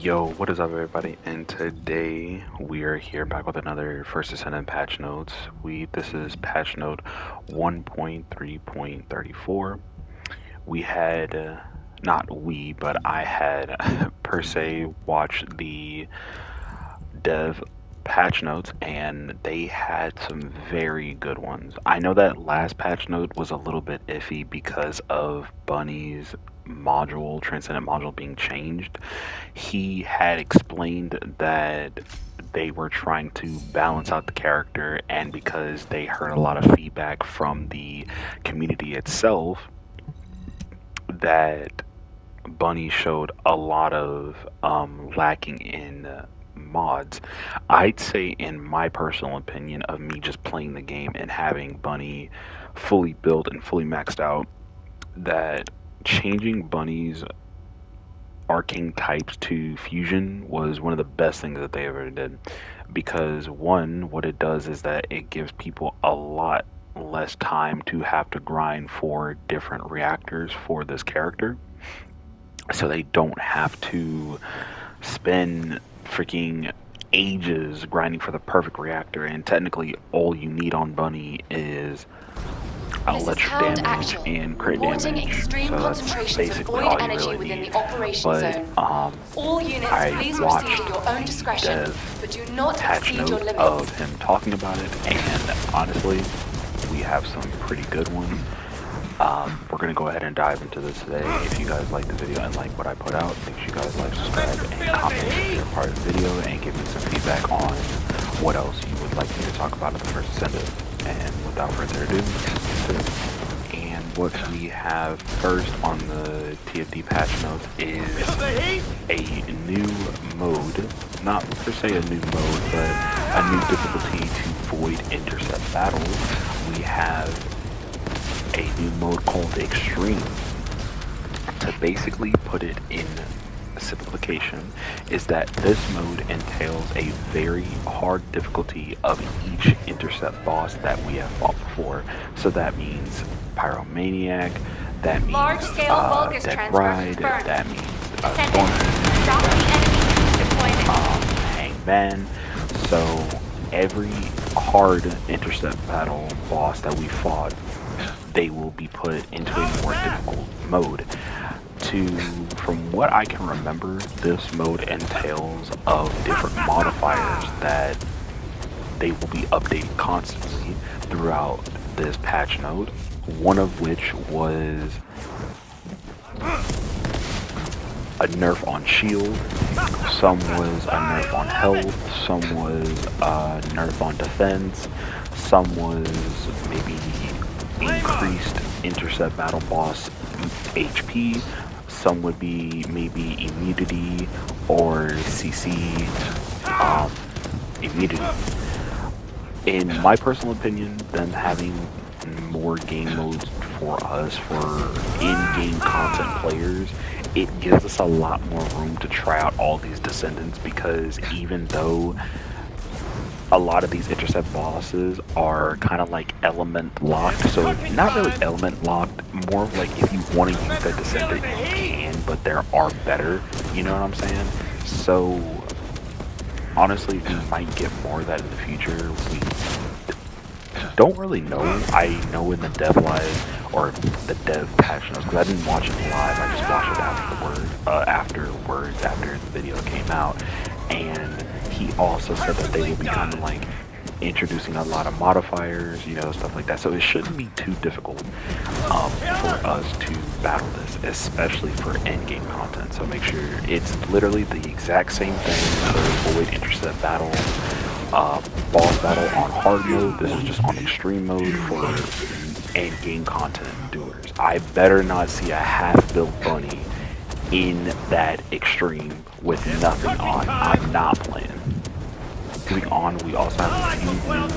Yo, what is up, everybody? And today we are here back with another First Descendant patch notes. This is patch note 1.3.34. We had not we, but I had per se watched the dev patch notes, and they had some very good ones. I know that last patch note was a little bit iffy because of Bunny's module, Transcendent module, being changed. He had explained that they were trying to balance out the character, and because they heard a lot of feedback from the community itself, that Bunny showed a lot of lacking in mods. I'd say, in my personal opinion, of me just playing the game and having Bunny fully built and fully maxed out, that changing Bunny's arcane types to fusion was one of the best things that they ever did. Because, one, what it does is that it gives people a lot less time to have to grind for different reactors for this character, so they don't have to spend freaking ages grinding for the perfect reactor. And technically, all you need on Bunny is This is electric Hound damage Actual, and crit reporting damage. extreme So that's concentrations of basically void all you energy really within need. the operation But zone. All units, I please watched proceed at your own discretion, Dev but do not patch exceed your note limits. of him talking about it, and honestly, we have some pretty good ones. We're gonna go ahead and dive into this today. If you guys like the video and like what I put out, make sure you guys like, subscribe, and comment if you're part of the video, and give me some feedback on what else you would like me to talk about at the first Descendant. And without further ado, let's get into it. And what we have first on the TFD patch notes is a new mode, not per se a new mode, but a new difficulty to void intercept battles. We have a new mode called Extreme. To basically put it in simplification, is that this mode entails a very hard difficulty of each intercept boss that we have fought before. So that means Pyromaniac, that means Deck Ride, that means Hangman. So every hard intercept battle boss that we fought, they will be put into a more difficult mode. From what I can remember, this mode entails of different modifiers that they will be updating constantly throughout this patch note. One of which was a nerf on shield, some was a nerf on health, some was a nerf on defense, some was maybe increased intercept battle boss HP, some would be maybe immunity or CC immunity. In my personal opinion, them having more game modes for us, for in-game content players, it gives us a lot more room to try out all these Descendants, because even though a lot of these intercept bosses are kind of like element locked, so not really element locked, more of like if you want to use that Descendant you can, but there are better, you know what I'm saying? So honestly, we might get more of that in the future. We don't really know. I know in the dev live, or the dev patch notes, because I didn't watch it live, I just watched it afterwards, after the video came out, and he also said that they will be kind of like introducing a lot of modifiers, you know, stuff like that. So it shouldn't be too difficult for us to battle this, especially for end game content. So make sure it's literally the exact same thing for void intercept battle, boss battle on hard mode. This is just on extreme mode for end game content doers. I better not see a half-built Bunny in that extreme with nothing on. I'm not playing. Moving on, we also have a few new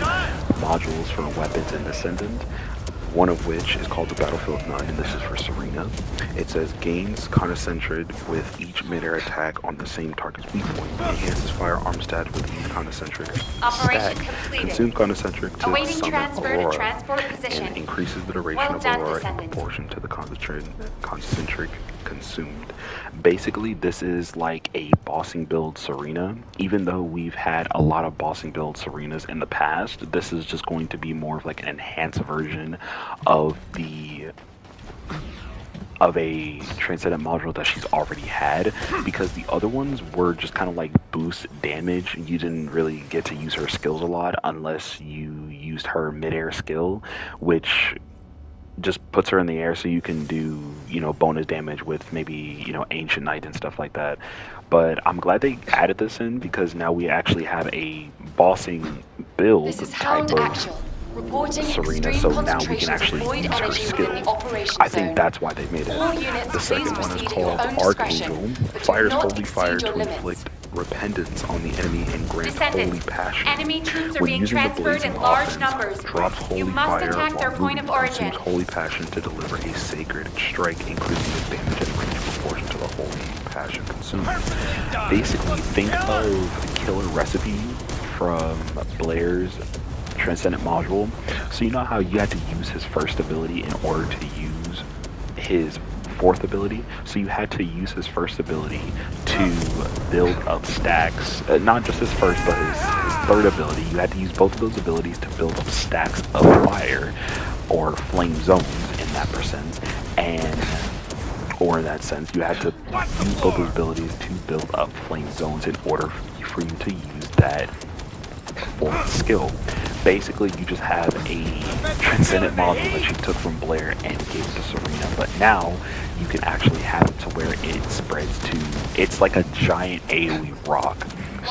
modules for weapons in Descendant, one of which is called the Battlefield 9, and this is for Serena. It says gains concentrated with each mid-air attack on the same target's weak point, enhances firearm stats with each concentric Operation stack, completed. consume concentric to Awaiting summon transfer Aurora, to transport position. and increases the duration Well of done, Aurora in Descendant. proportion to the concentric consumed. Basically, this is like a bossing build Serena. Even though we've had a lot of bossing build Serenas in the past, this is just going to be more of like an enhanced version of a Transcendent module that she's already had, because the other ones were just kind of like boost damage. You didn't really get to use her skills a lot unless you used her midair skill, which just puts her in the air so you can do, bonus damage with maybe, Ancient Knight and stuff like that. But I'm glad they added this in because now we actually have a bossing build This is type Hound of Actual. Reporting Serena, extreme so now we can concentrations of actually void use her energy within skill. the operation I zone. think that's why they made it. All units, The please second one is proceed at your called own discretion, Archangel. but do Fires not holy exceed fire your to limits. inflict repentance on the enemy and grant Descendant. holy passion. Enemy troops are When being using the transferred blazing in large offense, numbers. drops holy You must fire attack their while point of moving, origin. consumes holy passion to deliver a sacred strike, increasing its damage and range proportion to the holy passion consumed. Basically, think of Killer Recipe from Blair's Transcendent module. So you know how you had to use his first ability in order to use his fourth ability? So you had to use his first ability to build up stacks, not just his first, but his third ability. You had to use both of those abilities to build up stacks of fire, or flame zones in that sense, or in that sense, you had to use both those abilities to build up flame zones in order for you to use that fourth skill. Basically, you just have a Transcendent module that you took from Blair and gave it to Serena, but now you can actually have it to where it spreads to, it's like a giant AoE rock.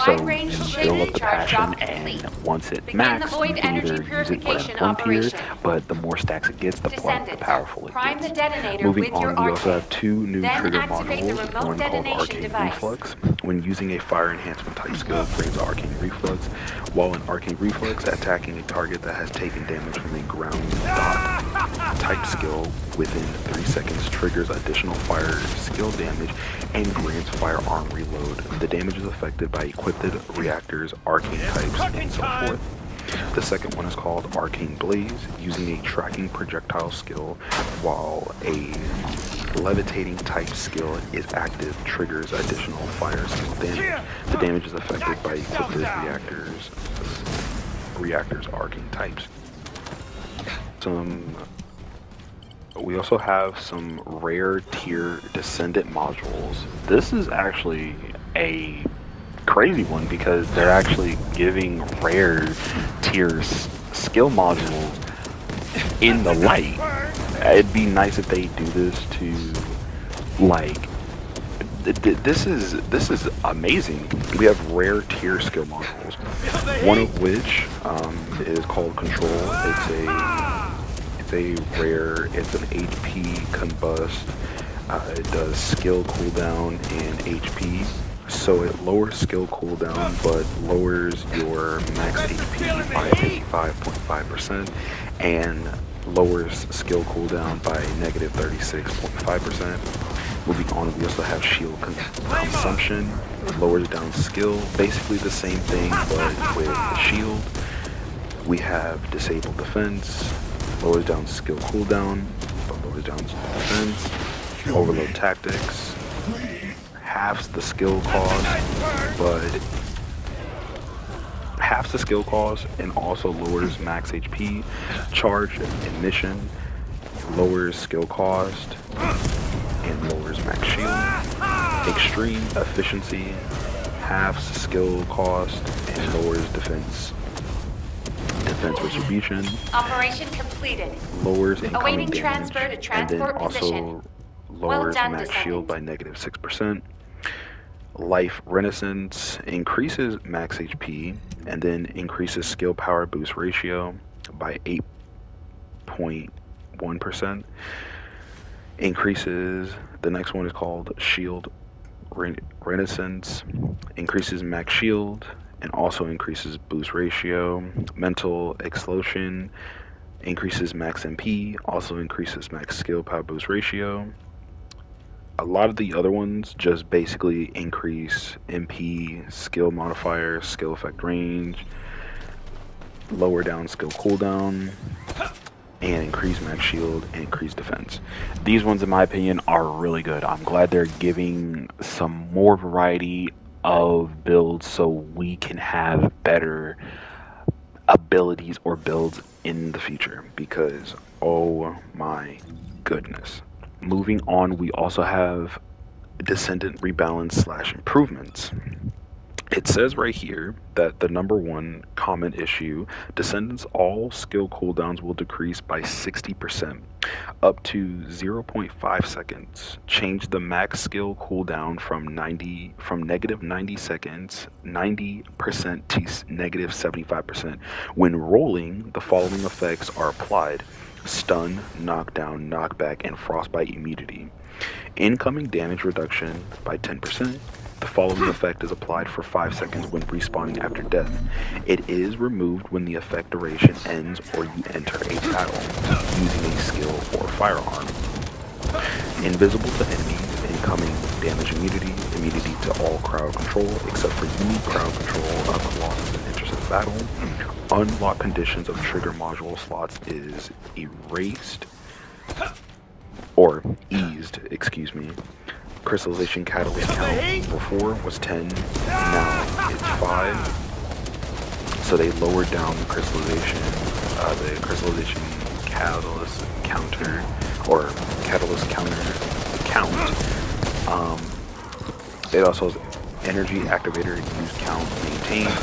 So Wide-range you shaking build up the charge passion, drop and complete. once it Begin the maxes, void you can energy either use it for purification Frontier, operation. but the more stacks it gets, the Descendant. powerful it Prime the gets. detonator Moving with on, your we also arcane. have two new Then trigger activate the modules, remote one called detonation Arcane device. Reflex. When using a fire enhancement type skill, grants Arcane Reflex. While in Arcane Reflex, attacking a target that has taken damage from a ground dot type skill within 3 seconds triggers additional fire skill damage and grants firearm reload. The damage is affected by equipped reactors, arcane types, and so forth. The second one is called Arcane Blaze. Using a tracking projectile skill while a levitating type skill is active, triggers additional fire skill damage. The damage is affected by equipped reactors arcane types. We also have some rare tier Descendant modules. This is actually a crazy one because they're actually giving rare tier skill modules in the light. It'd be nice if they do this to, like, this is amazing. We have rare tier skill modules, one of which is called Control. It's a rare. It's an HP combust. It does skill cooldown and HP. So it lowers skill cooldown, but lowers your max HP by 55.5%, and lowers skill cooldown by negative 36.5%. Moving on, we also have shield consumption, lowers down skill, basically the same thing, but with shield. We have disable defense, lowers down skill cooldown, but lowers down defense. Overload tactics, halves the skill cost, and also lowers max HP. Charge and mission, lowers skill cost and lowers max shield. Extreme efficiency, halves skill cost and lowers defense distribution. Operation completed. Lowers incoming Awaiting damage, transfer to and transport then also position. lowers Well done, max Descendant. shield by negative 6%. Life Renaissance increases max HP and then increases skill power boost ratio by 8.1%. Increases, the next one is called Shield Renaissance, increases max shield and also increases boost ratio. Mental Explosion increases max MP, also increases max skill power boost ratio. A lot of the other ones just basically increase MP, skill modifier, skill effect range, lower down skill cooldown. and increased max shield and increased defense. These ones, in my opinion, are really good. I'm glad they're giving some more variety of builds so we can have better abilities or builds in the future because oh my goodness. Moving on, we also have Descendant rebalance slash improvements. It says right here that the number one common issue, Descendants all skill cooldowns will decrease by 60%, up to zero point 0.5 seconds. Change the max skill cooldown from negative 90 seconds, 90% to negative 75%. When rolling, the following effects are applied: stun, knockdown, knockback, and frostbite immunity. Incoming damage reduction by 10%. The following effect is applied for 5 seconds when respawning after death. It is removed when the effect duration ends or you enter a battle using a skill or firearm. Invisible to enemies, incoming damage immunity, immunity to all crowd control except for unique crowd control of Colossus and intercept battle. Unlock conditions of trigger module slots is erased or eased, excuse me. Crystallization catalyst count before was 10, now it's 5. So they lowered down the crystallization catalyst counter or catalyst counter count. It also has energy activator use count maintained,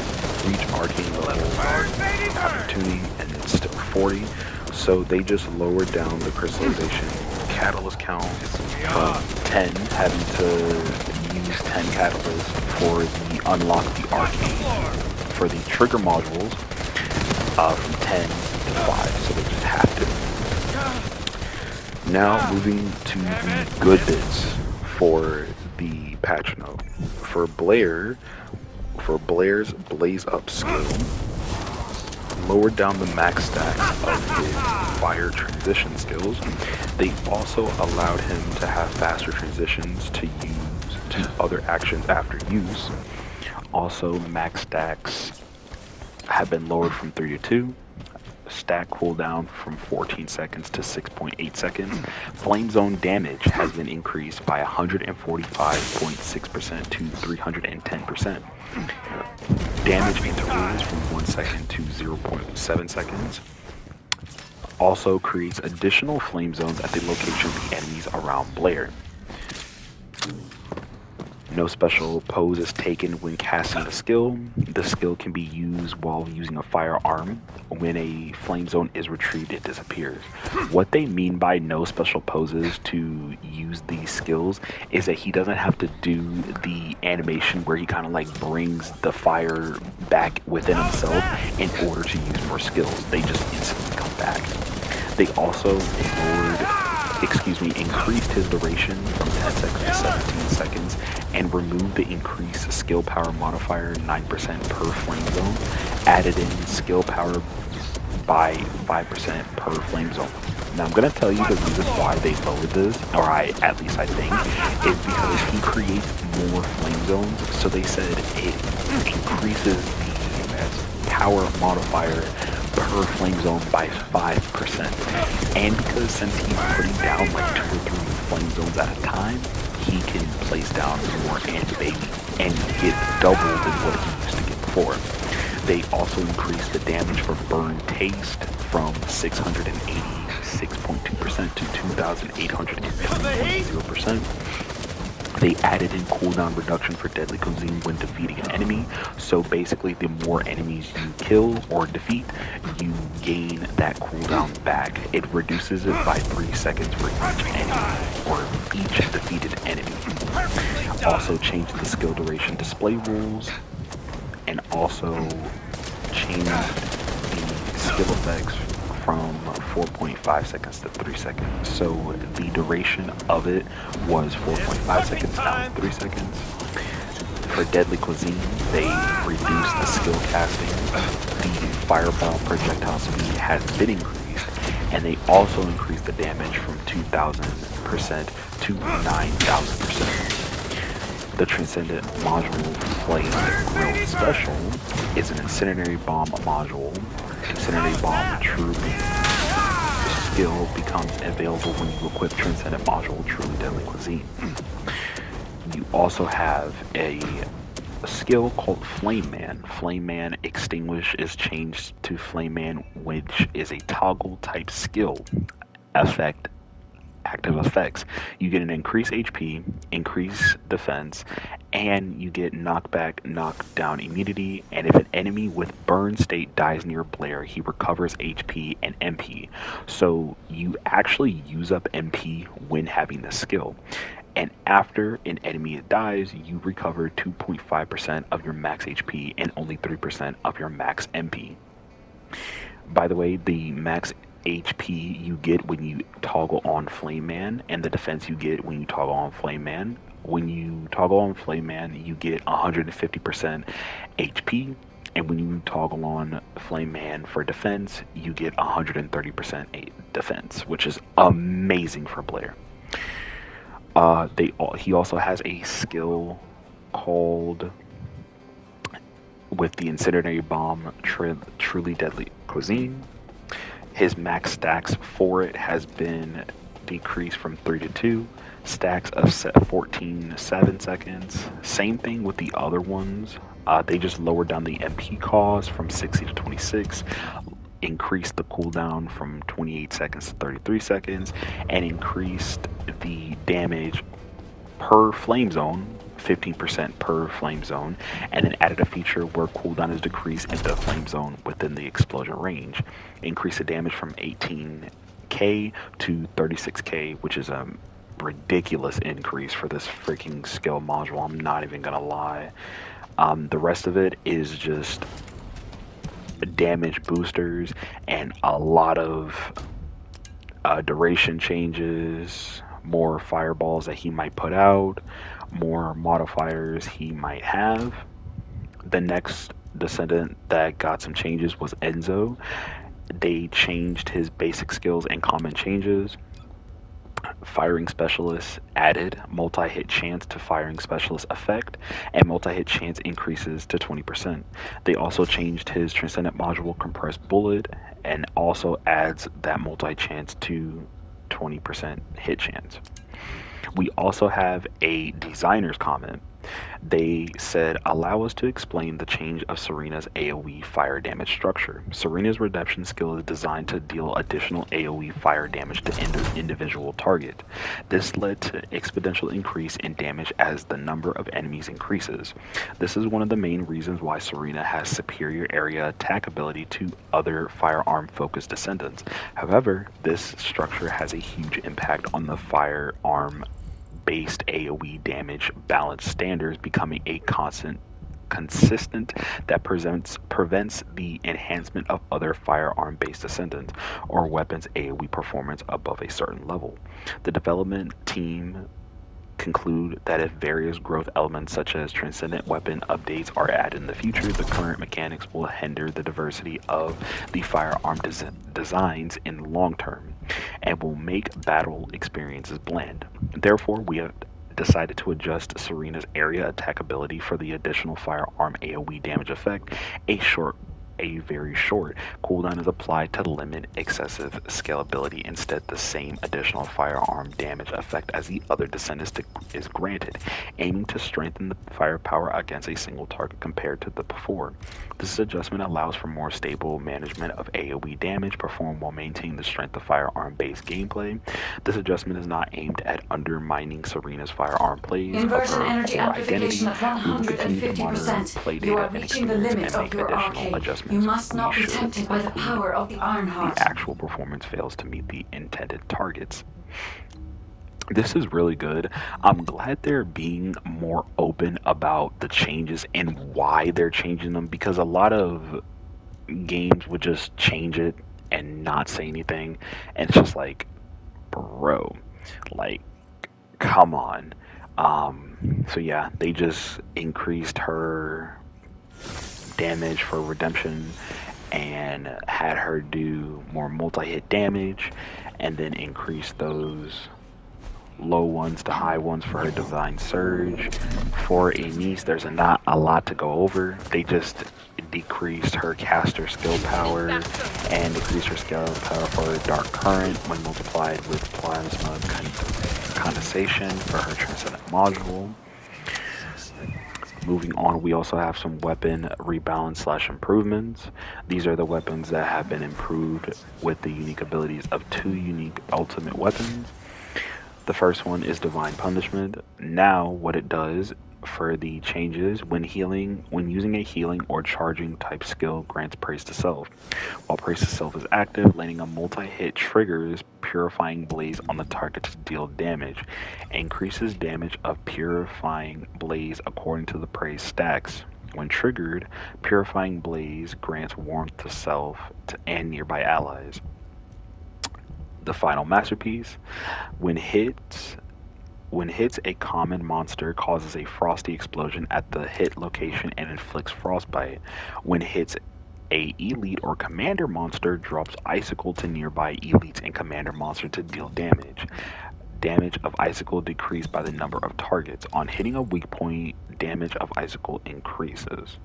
reach arcane level after tuning, and it's still 40. So they just lowered down the crystallization catalyst count from 10, having to use 10 catalysts for the unlock the arcane for the trigger modules from 10 to 5, so they just have to. Now moving to the good bits for the patch note. For Blair's Blaze Up skill, lowered down the max stacks of his fire transition skills. They also allowed him to have faster transitions to use to other actions after use. Also, max stacks have been lowered from 3 to 2. Stack cooldown from 14 seconds to 6.8 seconds. Flame zone damage has been increased by 145.6% to 310%. Damage intervals from 1 second to 0.7 seconds. Also creates additional flame zones at the location of the enemies around Blair. No special pose is taken when casting the skill. The skill can be used while using a firearm. When a flame zone is retrieved, it disappears. What they mean by no special poses to use these skills is that he doesn't have to do the animation where he kind of like brings the fire back within himself in order to use more skills. They just instantly come back. They also increased his duration from 10 seconds to 17 seconds and removed the increased skill power modifier 9% per flame zone, added in skill power by 5% per flame zone. Now I'm going to tell you the reason why they lowered this, or I think, is because he creates more flame zones, so they said it increases the power modifier per flame zone by 5%. And because since he's putting down like 2 or 3 flame zones at a time, he can place down more and get double than what he used to get before. They also increased the damage for burn taste from 686.2% to 2,803.0%. They added in cooldown reduction for deadly cuisine when defeating an enemy. So basically, the more enemies you kill or defeat, you gain that cooldown back. It reduces it by 3 seconds for each enemy or each defeated enemy. Also changed the skill duration display rules, and also changed the skill effects from 4.5 seconds to 3 seconds. So the duration of it was 4.5 seconds, now 3 seconds. For Deadly Cuisine, they reduced the skill casting. The fireball projectile speed has been increased, and they also increased the damage from 2,000% to 9,000%. The Transcendent module Flame Grilled Special is an incendiary bomb module. Incendiary bomb troop skill becomes available when you equip Transcendent module Truly Deadly Cuisine. You also have a skill called Flame Man. Flame Man Extinguish is changed to Flame Man, which is a toggle type skill effect. Active effects. You get an increased HP, increased defense, and you get knockback, knockdown immunity. And if an enemy with burn state dies near Blair, he recovers HP and MP. So you actually use up MP when having this skill. And after an enemy dies, you recover 2.5% of your max HP and only 3% of your max MP. By the way, the max HP you get when you toggle on Flame Man and the defense you get when you toggle on Flame Man. When you toggle on Flame Man, you get 150% HP, and when you toggle on Flame Man for defense, you get 130% defense, which is amazing for Blair. He also has a skill called with the Incendiary Bomb Truly Deadly Cuisine. His max stacks for it has been decreased from 3 to 2. Stacks of 7 seconds. Same thing with the other ones. They just lowered down the MP cost from 60 to 26. Increased the cooldown from 28 seconds to 33 seconds. And increased the damage per flame zone, 15% per flame zone, and then added a feature where cooldown is decreased in the flame zone within the explosion range. Increase the damage from 18k to 36k, which is a ridiculous increase for this freaking skill module. I'm not even gonna lie. The rest of it is just damage boosters and a lot of duration changes, more fireballs that he might put out, more modifiers he might have. The next Descendant that got some changes was Enzo. They changed his basic skills and common changes. Firing Specialist added multi-hit chance to Firing Specialist effect, and multi-hit chance increases to 20%. They also changed his Transcendent module Compressed Bullet, and also adds that multi-chance to 20% hit chance. We also have a designer's comment. They said, allow us to explain the change of Serena's AoE fire damage structure. Serena's redemption skill is designed to deal additional AoE fire damage to individual target. This led to exponential increase in damage as the number of enemies increases. This is one of the main reasons why Serena has superior area attack ability to other firearm focused descendants. However, this structure has a huge impact on the firearm based AoE damage balance standards becoming a consistent that prevents the enhancement of other firearm based descendants or weapons AoE performance above a certain level. The development team conclude that if various growth elements such as transcendent weapon updates are added in the future, the current mechanics will hinder the diversity of the firearm designs in the long term and will make battle experiences bland. Therefore, we have decided to adjust Serena's area attack ability for the additional firearm AoE damage effect. A very short cooldown is applied to limit excessive scalability. Instead, the same additional firearm damage effect as the other descendants is granted, aiming to strengthen the firepower against a single target compared to the before. This adjustment allows for more stable management of AoE damage performed while maintaining the strength of firearm-based gameplay. This adjustment is not aimed at undermining Serena's firearm plays of her core identity. We will continue to monitor play data and experience and make additional adjustments. You must not be We should tempted by the power of the Ironheart. the actual performance fails to meet the intended targets. This is really good. I'm glad they're being more open about the changes and why they're changing them, because a lot of games would just change it and not say anything, and it's just like, bro, like, come on. So yeah, they just increased her damage for redemption and had her do more multi-hit damage, and then increase those low ones to high ones for her divine surge. For Anise, there's not a lot to go over. They just decreased her caster skill power and decreased her skill power for Dark Current when multiplied with Plasma Condensation for her Transcendent module. Moving on, we also have some weapon rebalance / improvements. These are the weapons that have been improved with the unique abilities of 2 unique ultimate weapons. The first one is Divine Punishment. Now, what it does for the changes when using a healing or charging type skill grants praise to self. While praise to self is active, landing a multi-hit triggers Purifying Blaze on the target to deal damage. Increases damage of Purifying Blaze according to the praise stacks. When triggered, Purifying Blaze grants warmth to self and nearby allies. The final masterpiece. When hits, a common monster causes a frosty explosion at the hit location and inflicts frostbite. When hits, a elite or commander monster drops icicle to nearby elites and commander monster to deal damage. Damage of icicle decreased by the number of targets. On hitting a weak point, damage of icicle increases.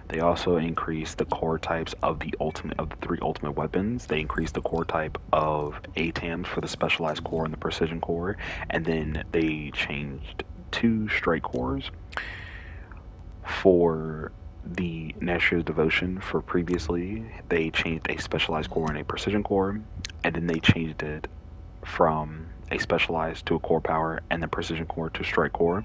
They also increase the core types of the 3 ultimate weapons. They increase the core type of ATAMs for the specialized core and the precision core, and then they changed 2 strike cores for the Nasher's Devotion. For previously, they changed a specialized core and a precision core, and then they changed it from a specialized to a core power and then precision core to strike core.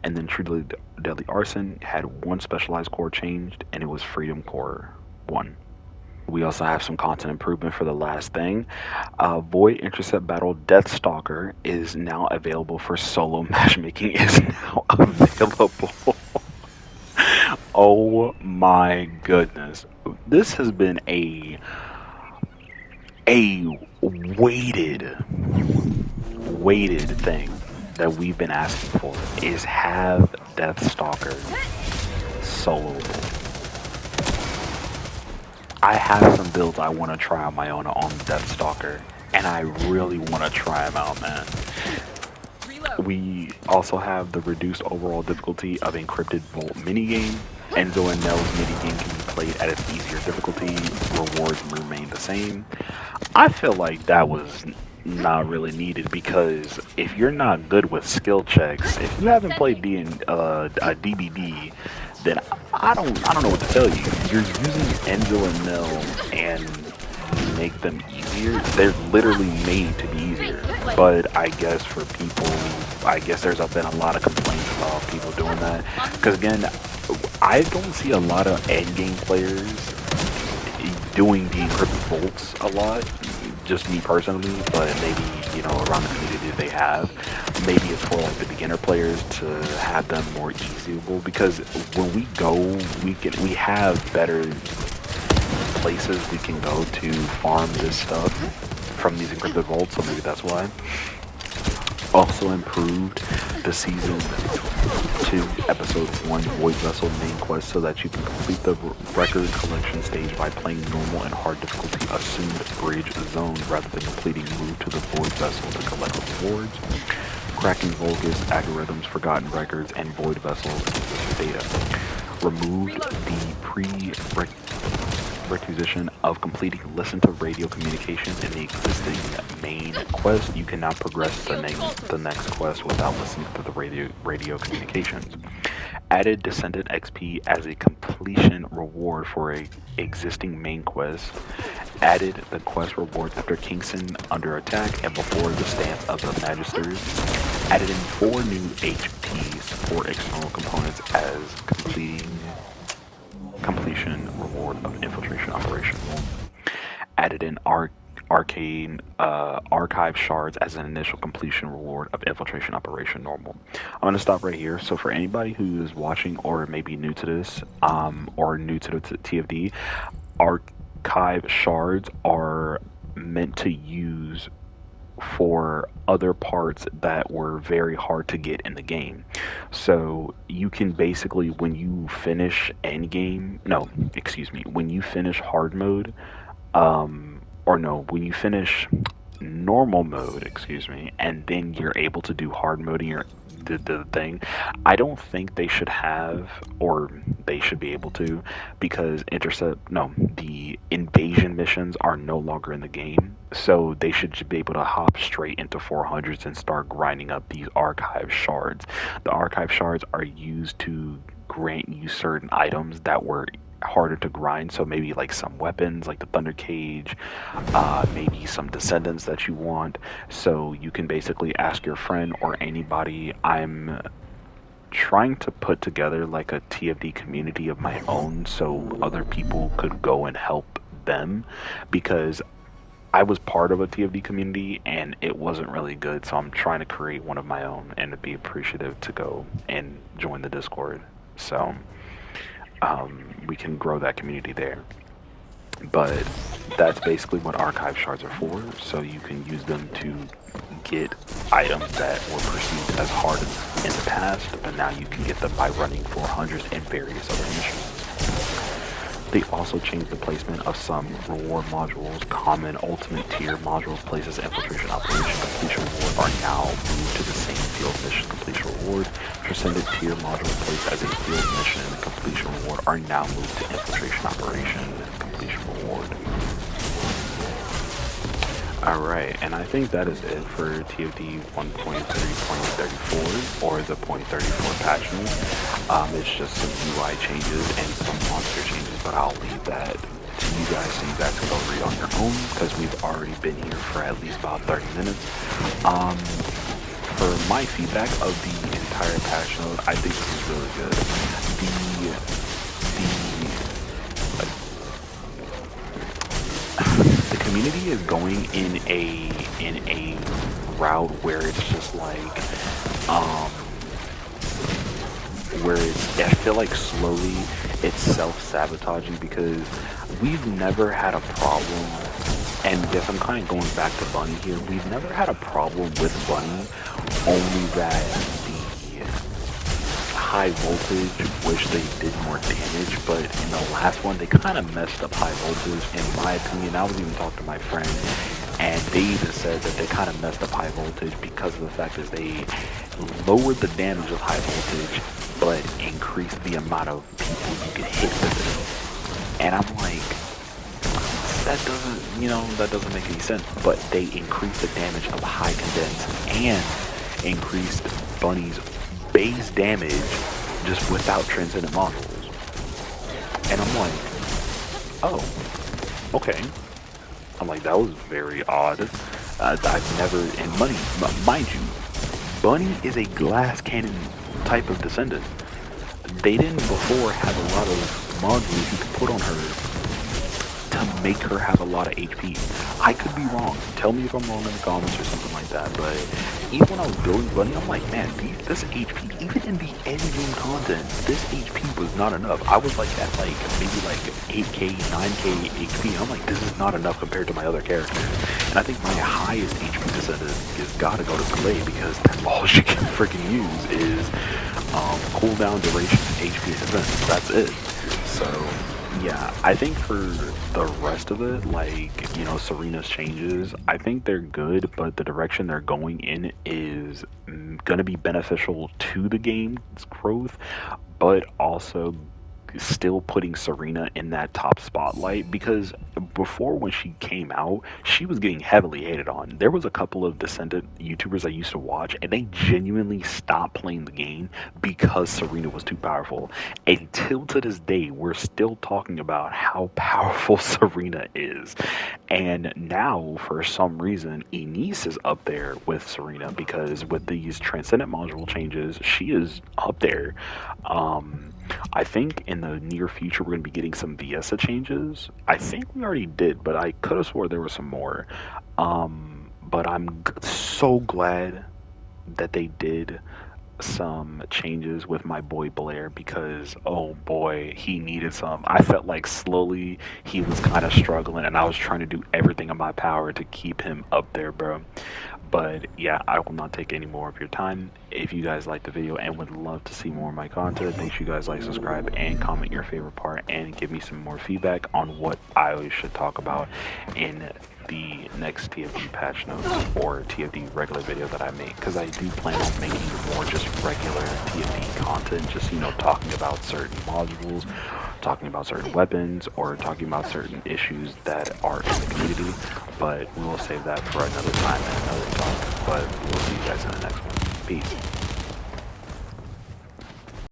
And then True Deadly Arson had 1 specialized core changed, and it was Freedom Core 1. We also have some content improvement for the last thing. Void Intercept Battle Deathstalker is now available for solo matchmaking. Is now available. Oh my goodness. This has been a weighted thing that we've been asking for, is have Deathstalker soloable. I have some builds I want to try on my own on Deathstalker, and I really want to try them out, man. We also have the reduced overall difficulty of Encrypted Vault minigame. Enzo and Nell's minigame can be played at its easier difficulty. Rewards remain the same. I feel like that was not really needed, because if you're not good with skill checks, if you haven't played DBD, then I don't know what to tell you. You're using Enzo and Nell and make them easier. They're literally made to be easier. But I guess for people, there's been a lot of complaints about people doing that. Because again, I don't see a lot of endgame players doing the encrypted bolts a lot. Just me personally, but maybe, around the community they have. Maybe it's for like the beginner players to have them more easyable, because when we go, we have better places we can go to farm this stuff from these encrypted vaults, so maybe that's why. Also improved the Season 2, Episode 1 Void Vessel main quest so that you can complete the record collection stage by playing normal and hard difficulty assumed bridge zone rather than completing move to the Void Vessel to collect rewards. Cracking Vulgus, algorithms, forgotten records, and Void Vessel data. Removed the prerequisition of completing listen to radio communication in the existing main quest. You cannot progress the next quest without listening to the radio communications. Added Descendant XP as a completion reward for a existing main quest. Added the quest rewards after Kingston under attack and before the stance of the Magisters. Added in 4 new HPs for external components as completion reward of infiltration operation. Added in arcane archive shards as an initial completion reward of infiltration operation normal. I'm going to stop right here. So for anybody who is watching or maybe new to this, or new to the TFD, archive shards are meant to use for other parts that were very hard to get in the game. So you can basically, when you finish when you finish hard mode, when you finish normal mode, and then you're able to do hard mode, and did the thing. I don't think they should have, or they should be able to, because the invasion missions are no longer in the game. So they should just be able to hop straight into 400s and start grinding up these archive shards. The archive shards are used to grant you certain items that were harder to grind, so maybe like some weapons like the thunder cage, maybe some descendants that you want. So you can basically ask your friend or anybody. I'm trying to put together like a TFD community of my own so other people could go and help them, because I was part of a TFD community and it wasn't really good, so I'm trying to create one of my own, and it'd be appreciative to go and join the Discord. So we can grow that community there. But that's basically what archive shards are for, so you can use them to get items that were perceived as hard in the past, but now you can get them by running 400s and various other missions. They also changed the placement of some reward modules. Common ultimate tier modules places infiltration operation completion reward are now moved to the same field mission completion reward. Transcendent tier modules placed as a field mission completion reward are now moved to infiltration operation completion reward. Alright, and I think that is it for TFD 1.3.34, or the .34 patch notes. It's just some UI changes and some monster changes, but I'll leave that to you guys so you guys can go read on your own, because we've already been here for at least about 30 minutes. For my feedback of the entire patch note, I think this is really good. The community is going in a route where it's just like where I feel like slowly it's self-sabotaging, because we've never had a problem, and yes, I'm kind of going back to Bunny here, we've never had a problem with Bunny, only that the high voltage, wish they did more damage, but in the last one they kind of messed up high voltage, in my opinion. I was even talking to my friend, and they even said that they kind of messed up high voltage because of the fact that they lowered the damage of high voltage, but increased the amount of people you can hit with it. And I'm like, that doesn't make any sense. But they increased the damage of high condense and increased Bunny's base damage just without transcendent modules. And I'm like, oh, okay. I'm like, that was very odd. I've never, and mind you, Bunny is a glass cannon type of descendant. They didn't before have a lot of modules you could put on her to make her have a lot of HP. I could be wrong. Tell me if I'm wrong in the comments or something like that. But even when I was building Bunny, I'm like, man, this HP, even in the end game content, this HP was not enough. I was like at like maybe like 8k, 9k HP. I'm like, this is not enough compared to my other characters. And I think my highest HP descendant is gotta go to Clay, because that's all she can freaking use is cooldown, duration, HP, and defense. That's it. So yeah, I think for the rest of it, like, Serena's changes, I think they're good, but the direction they're going in is gonna be beneficial to the game's growth, but also still putting Serena in that top spotlight, because before, when she came out, she was getting heavily hated on. There was a couple of Descendant YouTubers I used to watch, and they genuinely stopped playing the game because Serena was too powerful. Until to this day, we're still talking about how powerful Serena is. And now, for some reason, Ines is up there with Serena, because with these Transcendent module changes, she is up there. I think in the near future we're going to be getting some Viesa changes. I think we already did, but I could have swore there was some more. But I'm so glad that they did some changes with my boy Blair, because oh boy, he needed some. I felt like slowly he was kind of struggling, and I was trying to do everything in my power to keep him up there, bro. But yeah, I will not take any more of your time. If you guys like the video and would love to see more of my content, make sure you guys like, subscribe, and comment your favorite part, and give me some more feedback on what I should talk about in the next TFD patch notes or TFD regular video that I make, because I do plan on making more just regular TFD content, just, you know, talking about certain modules, talking about certain weapons, or talking about certain issues that are in the community. But we will save that for another time and another talk. But we'll see you guys in the next one. Peace.